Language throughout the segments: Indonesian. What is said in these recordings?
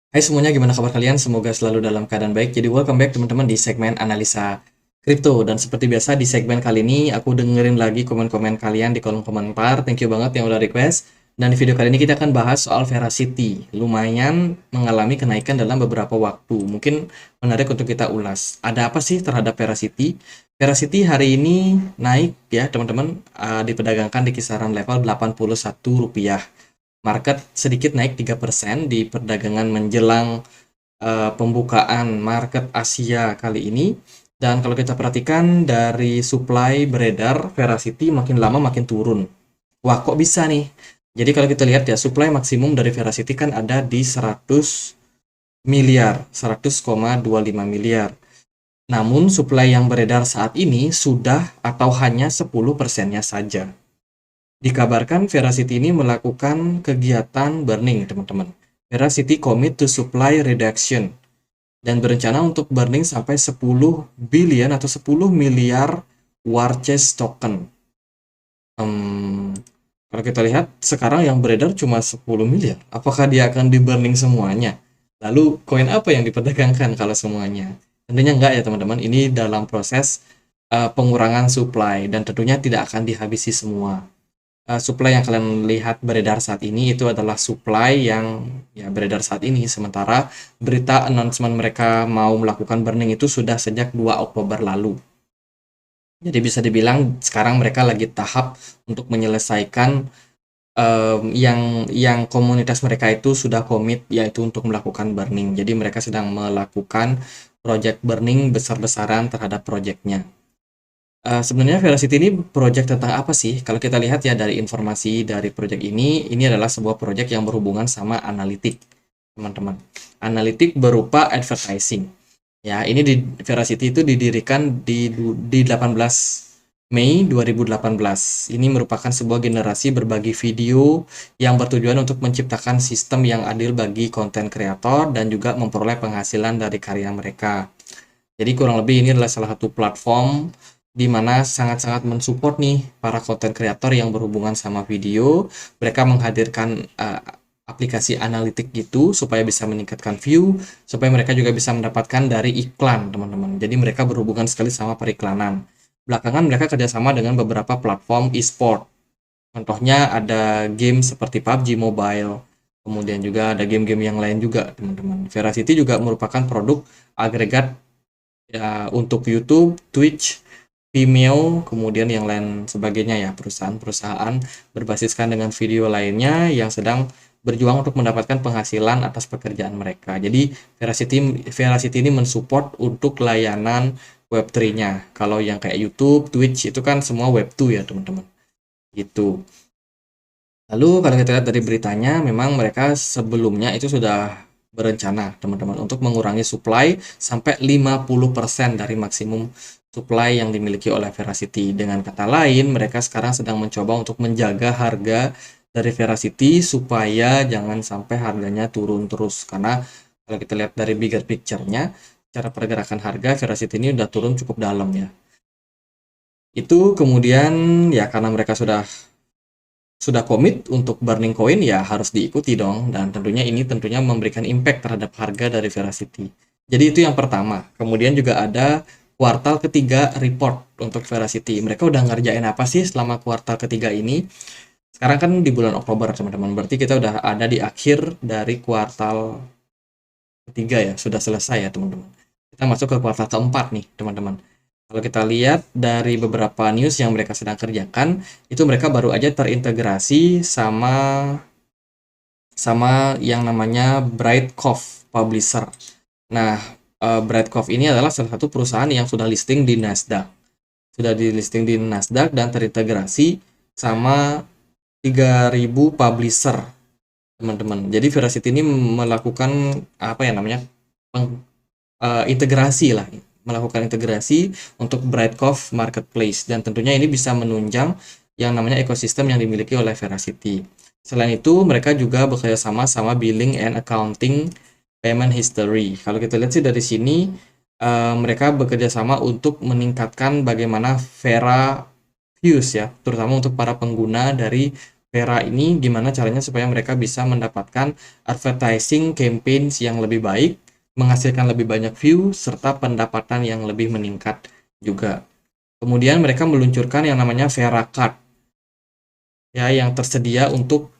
Hai semuanya, gimana kabar kalian? Semoga selalu dalam keadaan baik. Jadi welcome back teman-teman di segmen analisa kripto. Dan seperti biasa di segmen kali ini aku dengerin lagi komen-komen kalian di kolom komentar. Thank you banget yang udah request. Dan di video kali ini kita akan bahas soal Veracity. Lumayan mengalami kenaikan dalam beberapa waktu. Mungkin menarik untuk kita ulas. Ada apa sih terhadap Veracity? Veracity hari ini naik ya teman-teman, diperdagangkan di kisaran level Rp81. Market sedikit naik 3% di perdagangan menjelang pembukaan market Asia kali ini. Dan kalau kita perhatikan dari supply beredar, Veracity makin lama makin turun. Wah, kok bisa nih? Jadi kalau kita lihat ya, supply maksimum dari Veracity kan ada di 100 miliar, 100,25 miliar. Namun supply yang beredar saat ini sudah atau hanya 10%-nya saja. Dikabarkan Veracity ini melakukan kegiatan burning, teman-teman. Veracity commit to supply reduction dan berencana untuk burning sampai 10 billion atau 10 miliar war chest token. Kalau kita lihat sekarang yang beredar cuma 10 miliar. Apakah dia akan di burning semuanya? Lalu koin apa yang diperdagangkan kalau semuanya? Tentunya enggak ya teman-teman. Ini dalam proses pengurangan supply dan tentunya tidak akan dihabisi semua. Supply yang kalian lihat beredar saat ini itu adalah supply yang ya beredar saat ini. Sementara berita announcement mereka mau melakukan burning itu sudah sejak 2 Oktober lalu. Jadi bisa dibilang sekarang mereka lagi tahap untuk menyelesaikan yang komunitas mereka itu sudah komit, yaitu untuk melakukan burning. Jadi mereka sedang melakukan project burning besar-besaran terhadap projectnya. Sebenarnya Veracity ini project tentang apa sih? Kalau kita lihat ya dari informasi dari project ini adalah sebuah project yang berhubungan sama analitik, teman-teman. Analitik berupa advertising. Ya, ini di Veracity itu didirikan di 18 Mei 2018. Ini merupakan sebuah generasi berbagi video yang bertujuan untuk menciptakan sistem yang adil bagi konten kreator dan juga memperoleh penghasilan dari karya mereka. Jadi kurang lebih ini adalah salah satu platform di mana sangat-sangat mensupport nih para konten kreator yang berhubungan sama video. Mereka menghadirkan aplikasi analitik gitu supaya bisa meningkatkan view, supaya mereka juga bisa mendapatkan dari iklan, teman-teman. Jadi mereka berhubungan sekali sama periklanan. Belakangan mereka kerjasama dengan beberapa platform e-sport. Contohnya ada game seperti PUBG Mobile, kemudian juga ada game-game yang lain juga, teman-teman. Veracity juga merupakan produk agregat ya untuk YouTube, Twitch, Vimeo, kemudian yang lain sebagainya ya, perusahaan-perusahaan berbasiskan dengan video lainnya yang sedang berjuang untuk mendapatkan penghasilan atas pekerjaan mereka. Jadi Veracity ini mensupport untuk layanan Web3-nya. Kalau yang kayak YouTube, Twitch itu kan semua Web2 ya, teman-teman. Gitu. Lalu kalau kita lihat dari beritanya, memang mereka sebelumnya itu sudah berencana, teman-teman, untuk mengurangi supply sampai 50% dari maksimum supply yang dimiliki oleh Veracity. Dengan kata lain, mereka sekarang sedang mencoba untuk menjaga harga dari Veracity supaya jangan sampai harganya turun terus. Karena kalau kita lihat dari bigger picture-nya, cara pergerakan harga Veracity ini udah turun cukup dalam ya. Itu kemudian ya karena mereka sudah komit untuk burning coin ya harus diikuti dong, dan tentunya memberikan impact terhadap harga dari Veracity. Jadi itu yang pertama. Kemudian juga ada kuartal ketiga report untuk Veracity. Mereka udah ngerjain apa sih selama kuartal ketiga ini? Sekarang kan di bulan Oktober, teman-teman. Berarti kita udah ada di akhir dari kuartal ketiga ya, sudah selesai ya, teman-teman. Kita masuk ke kuartal keempat nih, teman-teman. Kalau kita lihat dari beberapa news yang mereka sedang kerjakan, itu mereka baru aja terintegrasi sama sama yang namanya Brightcove Publisher. Nah, Brightcove ini adalah salah satu perusahaan yang sudah listing di Nasdaq. Sudah di listing di Nasdaq dan terintegrasi sama 3.000 publisher, teman-teman. Jadi Veracity ini melakukan apa ya namanya? Integrasi lah, melakukan integrasi untuk Brightcove Marketplace, dan tentunya ini bisa menunjang yang namanya ekosistem yang dimiliki oleh Veracity. Selain itu, mereka juga bekerja sama sama Billing and Accounting Payment History. Kalau kita lihat sih dari sini, mereka bekerja sama untuk meningkatkan bagaimana Vera views ya, terutama untuk para pengguna dari Vera ini gimana caranya supaya mereka bisa mendapatkan advertising campaigns yang lebih baik, menghasilkan lebih banyak view, serta pendapatan yang lebih meningkat juga. Kemudian mereka meluncurkan yang namanya Vera Card, ya, yang tersedia untuk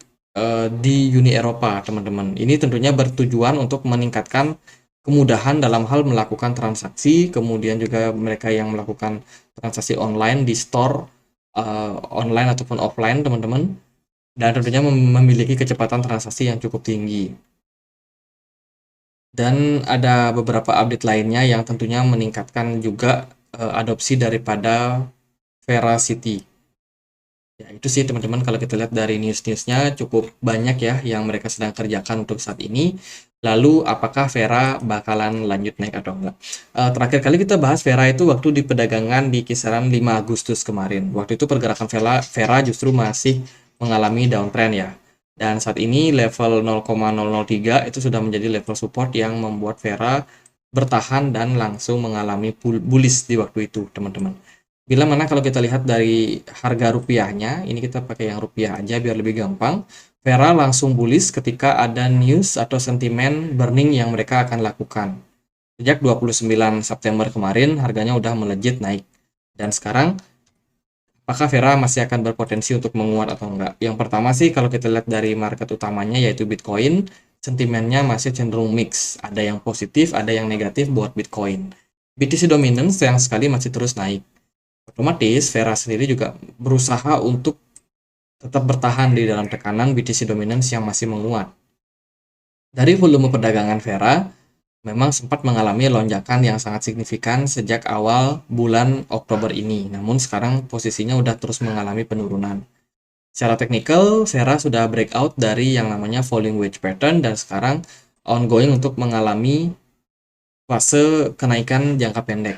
di Uni Eropa, teman-teman. Ini tentunya bertujuan untuk meningkatkan kemudahan dalam hal melakukan transaksi, kemudian juga mereka yang melakukan transaksi online di store online ataupun offline, teman-teman, dan tentunya memiliki kecepatan transaksi yang cukup tinggi. Dan ada beberapa update lainnya yang tentunya meningkatkan juga adopsi daripada Vera City. Ya, itu sih teman-teman, kalau kita lihat dari news-newsnya cukup banyak ya yang mereka sedang kerjakan untuk saat ini. Lalu apakah Vera bakalan lanjut naik atau enggak? Terakhir kali kita bahas Vera itu waktu di perdagangan di kisaran 5 Agustus kemarin. Waktu itu pergerakan Vera justru masih mengalami downtrend ya. Dan saat ini level 0,003 itu sudah menjadi level support yang membuat Vera bertahan dan langsung mengalami bullish di waktu itu, teman-teman. Bila mana kalau kita lihat dari harga rupiahnya, ini kita pakai yang rupiah aja biar lebih gampang. Vera langsung bullish ketika ada news atau sentimen burning yang mereka akan lakukan. Sejak 29 September kemarin, harganya udah melejit naik. Dan sekarang, apakah Vera masih akan berpotensi untuk menguat atau enggak? Yang pertama sih, kalau kita lihat dari market utamanya yaitu Bitcoin, sentimennya masih cenderung mix. Ada yang positif, ada yang negatif buat Bitcoin. BTC Dominance sayang sekali masih terus naik. Otomatis Vera sendiri juga berusaha untuk tetap bertahan di dalam tekanan BTC Dominance yang masih menguat. Dari volume perdagangan Vera, memang sempat mengalami lonjakan yang sangat signifikan sejak awal bulan Oktober ini. Namun sekarang posisinya udah terus mengalami penurunan. Secara teknikal, Vera sudah breakout dari yang namanya falling wedge pattern dan sekarang ongoing untuk mengalami fase kenaikan jangka pendek.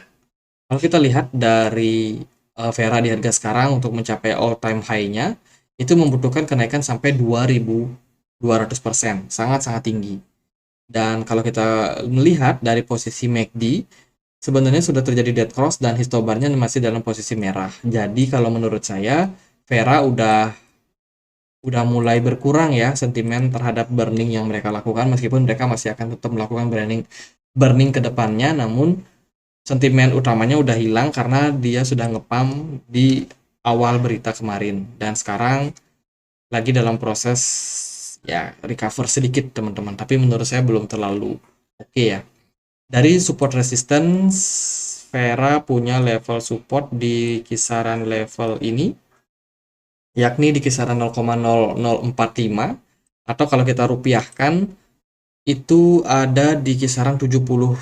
Kalau kita lihat dari Vera di harga sekarang untuk mencapai all time high-nya, itu membutuhkan kenaikan sampai 2.200%, sangat-sangat tinggi. Dan kalau kita melihat dari posisi MACD, sebenarnya sudah terjadi dead cross dan histobarnya masih dalam posisi merah. Jadi kalau menurut saya, Vera udah mulai berkurang ya sentimen terhadap burning yang mereka lakukan, meskipun mereka masih akan tetap melakukan burning ke depannya, namun sentimen utamanya udah hilang karena dia sudah ngepam di awal berita kemarin dan sekarang lagi dalam proses ya recover sedikit, teman-teman, tapi menurut saya belum terlalu oke ya. Dari support resistance, Vera punya level support di kisaran level ini, yakni di kisaran 0,0045, atau kalau kita rupiahkan itu ada di kisaran 71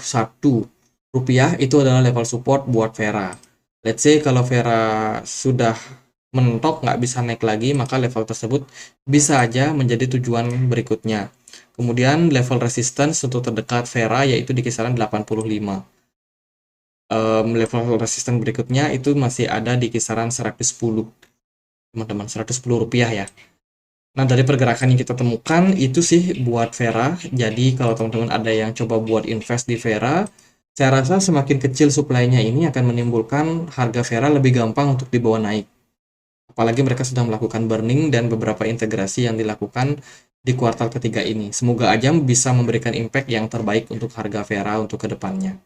rupiah. Itu adalah level support buat Vera. Let's say kalau Vera sudah mentok nggak bisa naik lagi, maka level tersebut bisa aja menjadi tujuan berikutnya. Kemudian level resistance untuk terdekat Vera yaitu di kisaran 85. Level resistance berikutnya itu masih ada di kisaran 110, teman-teman, 110 rupiah ya. Nah, dari pergerakan yang kita temukan itu sih buat Vera. Jadi kalau teman-teman ada yang coba buat invest di Vera, saya rasa semakin kecil supply-nya ini akan menimbulkan harga Vera lebih gampang untuk dibawa naik. Apalagi mereka sudah melakukan burning dan beberapa integrasi yang dilakukan di kuartal ketiga ini. Semoga aja bisa memberikan impact yang terbaik untuk harga Vera untuk kedepannya.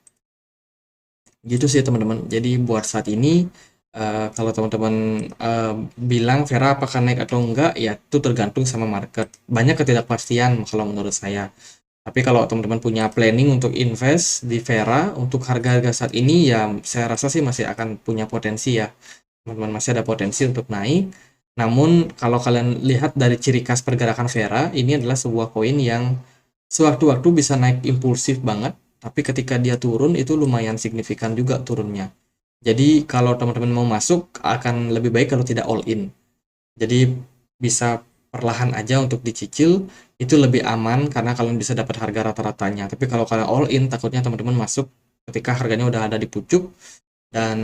Gitu sih teman-teman. Jadi buat saat ini kalau teman-teman bilang Vera apakah naik atau enggak, ya itu tergantung sama market. Banyak ketidakpastian kalau menurut saya. Tapi kalau teman-teman punya planning untuk invest di Vera untuk harga-harga saat ini, ya saya rasa sih masih akan punya potensi ya. Teman-teman masih ada potensi untuk naik. Namun kalau kalian lihat dari ciri khas pergerakan Vera, ini adalah sebuah koin yang sewaktu-waktu bisa naik impulsif banget, tapi ketika dia turun itu lumayan signifikan juga turunnya. Jadi kalau teman-teman mau masuk akan lebih baik kalau tidak all in. Jadi bisa perlahan aja untuk dicicil, itu lebih aman karena kalian bisa dapat harga rata-ratanya. Tapi kalau kalian all in, takutnya teman-teman masuk ketika harganya udah ada di pucuk, dan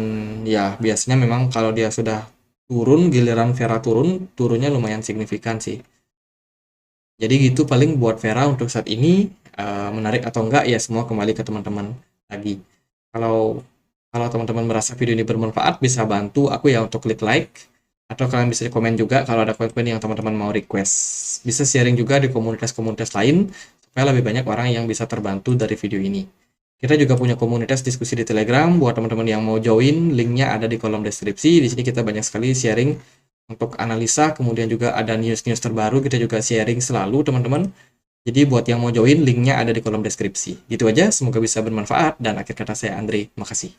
ya biasanya memang kalau dia sudah turun, giliran Vera turunnya lumayan signifikan sih. Jadi gitu paling buat Vera untuk saat ini. Menarik atau enggak ya semua kembali ke teman-teman lagi. Kalau kalau teman-teman merasa video ini bermanfaat, bisa bantu aku ya untuk klik like, Atau kalian bisa komen juga kalau ada konten yang teman-teman mau request. Bisa sharing juga di komunitas-komunitas lain supaya lebih banyak orang yang bisa terbantu dari video ini. Kita juga punya komunitas diskusi di Telegram buat teman-teman yang mau join, linknya ada di kolom deskripsi. Di sini kita banyak sekali sharing untuk analisa, kemudian juga ada news-news terbaru, kita juga sharing selalu teman-teman. Jadi buat yang mau join, linknya ada di kolom deskripsi. Gitu aja, semoga bisa bermanfaat, dan akhir kata saya Andre, makasih.